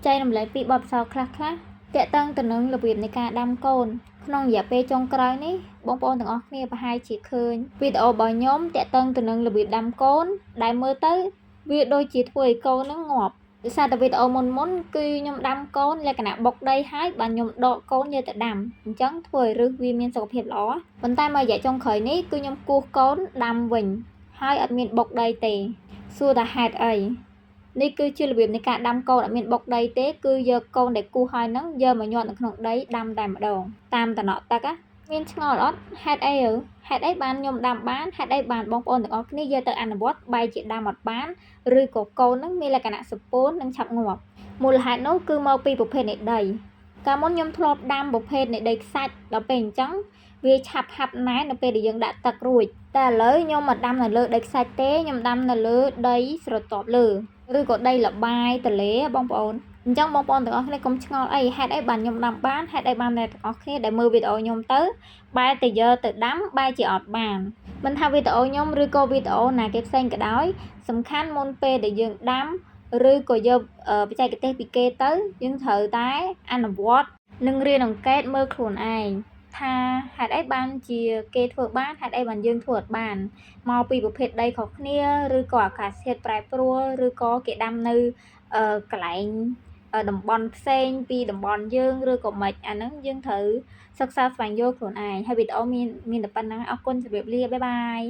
ចែករំលែកពីបទពិសោធន៍ខ្លះៗទាក់ទងទៅនឹងរបៀបនៃការដាំកូនក្នុងរយៈពេលចុងក្រោយនេះបងប្អូនទាំងអស់គ្នាប្រហែលជាឃើញវីដេអូរបស់ខ្ញុំទាក់ទងទៅនឹងរបៀបដាំកូនដែលមើលទៅវាដូចជាធ្វើឲ្យកូននឹងងាប់ដោយសារតែវីដេអូមុនគឺខ្ញុំដាំកូនលក្ខណៈបុកដីហើយបានខ្ញុំដកកូនយកទៅដាំអញ្ចឹងធ្វើឲ្យឫសវាមានសុខភាពល្អប៉ុន្តែមួយរយៈចុងក្រោយនេះគឺខ្ញុំគោះកូនដាំវិញហើយអត់មានបុកដីទេសួរថាហេតុអីនេះគឺជារបៀបនៃការដាំកូនអត់មានបុកដីទេគឺយកកូនដែលគូសហើយហ្នឹងយកមកញាត់នៅក្នុងដីដាំតែម្ដងតាមតំណក់ទឹកមានឆ្ងល់អត់ហេតុអីបានខ្ញុំដាំបានហេតុអីបានបងប្អូនទាំងអស់គ្នាយកទៅអនុវត្តបែរជាដាំអត់បានឬក៏កូនហ្នឹងមានលក្ខណៈសពោននិងឆាប់ងាប់មូលហេតុនោះគឺមកពីប្រភេទនៃដីកាលមុនខ្ញុំធ្លាប់ដាំប្រភេទនៃដីខ្សាច់ដល់ពេលអញ្ចឹងវាឆាប់ហាប់ណែននៅពេលដែលយើងដាក់ទឹករួចតែឥឡូវខ្ញុំមកដាំនៅលើដីខ្សាច់ទេខ្ញុំដាំនៅលើដីស្រទាប់លើឬក៏ដីលបាយទលេបងប្អូនអញ្ចឹងបងប្អូនទាំងអស់គ្នាកុំឆ្ងល់អីហេតុអីបានខ្ញុំដាំបានហេតុអីបានអ្នកទាំងអស់គ្នាដែលមើលវីដេអូខ្ញុំទៅបែរទៅយកទៅដាំបែរជាអត់បានមិនថាវីដេអូខ្ញុំឬក៏វីដេអូណាគេផ្សេងក៏ដោយសំខាន់មុនពេលដែលយើងដាំឬក៏យកបច្ចេកទេសពីគេទៅយើងត្រូវតែអនុវត្តនិងរៀនអង្កេតមើលខ្លួនឯងថាហេតុអីបានជាគេធ្វើបានហេតុអីបានយើងធ្វើអត់បានមកពីប្រភេទដីខុសគ្នាឬក៏អាកាសធាតុប្រែប្រួលឬក៏គេដាំនៅកន្លែងតំបន់ផ្សេងពីតំបន់យើងឬក៏មិនអាហ្នឹងយើងត្រូវសិក្សាស្វែងយល់ខ្លួនឯងហើយវីដេអូមានតែប៉ុណ្្នឹងអរគុណជម្រាបលាបាយបាយ